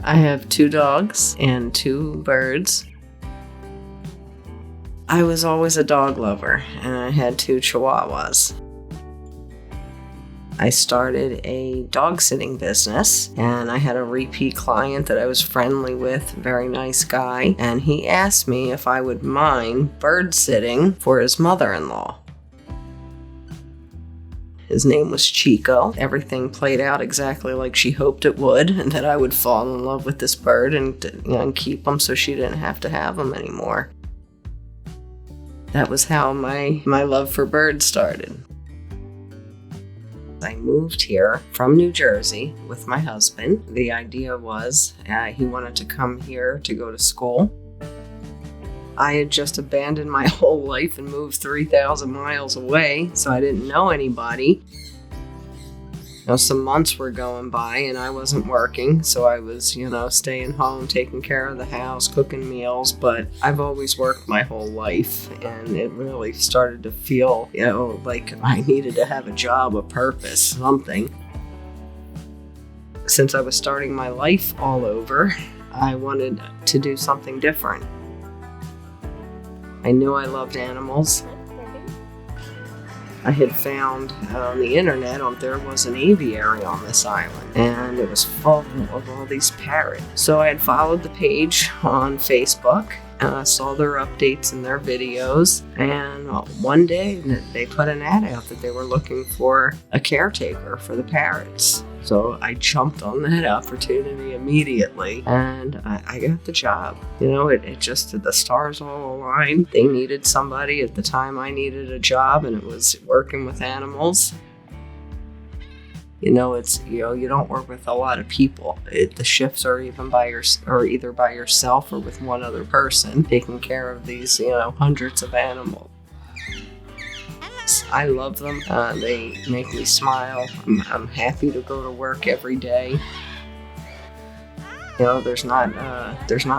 I have 2 dogs and 2 birds. I was always a dog lover, and I had 2 Chihuahuas. I started a dog sitting business, and I had a repeat client that I was friendly with, very nice guy, and he asked me if I would mind bird sitting for his mother-in-law. His name was Chico. Everything played out exactly like she hoped it would, and that I would fall in love with this bird and keep him so she didn't have to have him anymore. That was how my love for birds started. I moved here from New Jersey with my husband. The idea was he wanted to come here to go to school. I had just abandoned my whole life and moved 3,000 miles away, so I didn't know anybody. Some months were going by and I wasn't working, so I was, staying home, taking care of the house, cooking meals, but I've always worked my whole life, and it really started to feel, like I needed to have a job, a purpose, something. Since I was starting my life all over, I wanted to do something different. I knew I loved animals. I had found on the internet there was an aviary on this island, and it was full of all these parrots. So I had followed the page on Facebook, and I saw their updates and their videos, and one day they put an ad out that they were looking for a caretaker for the parrots. So I jumped on that opportunity immediately, and I got the job. It just, the stars all aligned. They needed somebody at the time I needed a job, and it was working with animals. You don't work with a lot of people. The shifts are either by yourself or with one other person taking care of these, hundreds of animals. I love them. They make me smile. I'm happy to go to work every day. There's not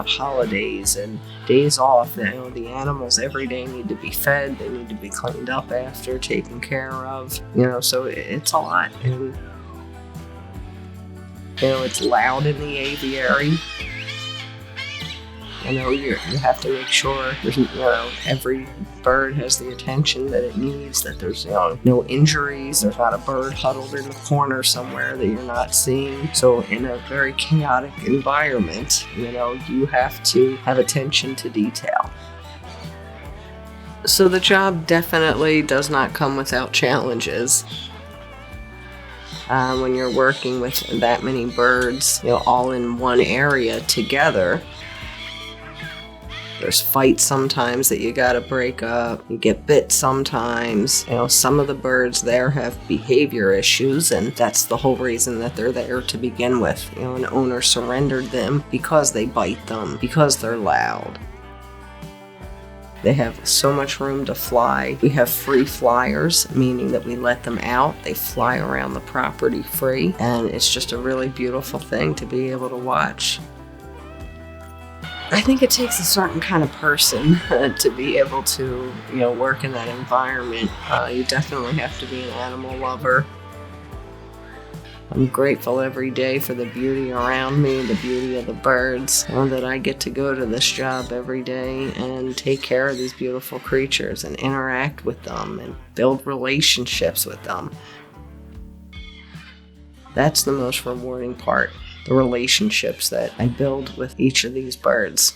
holidays and days off. The animals every day need to be fed. They need to be cleaned up after, taken care of. So it's a lot. And it's loud in the aviary. You have to make sure there's, every bird has the attention that it needs, that there's, no injuries, there's not a bird huddled in the corner somewhere that you're not seeing. So in a very chaotic environment, you have to have attention to detail. So the job definitely does not come without challenges. When you're working with that many birds, all in one area together, there's fights sometimes that you gotta break up. You get bit sometimes. Some of the birds there have behavior issues, and that's the whole reason that they're there to begin with. An owner surrendered them because they bite them, because they're loud. They have so much room to fly. We have free flyers, meaning that we let them out. They fly around the property free, and it's just a really beautiful thing to be able to watch. I think it takes a certain kind of person to be able to, work in that environment. You definitely have to be an animal lover. I'm grateful every day for the beauty around me, the beauty of the birds, and that I get to go to this job every day and take care of these beautiful creatures and interact with them and build relationships with them. That's the most rewarding part. The relationships that I build with each of these birds.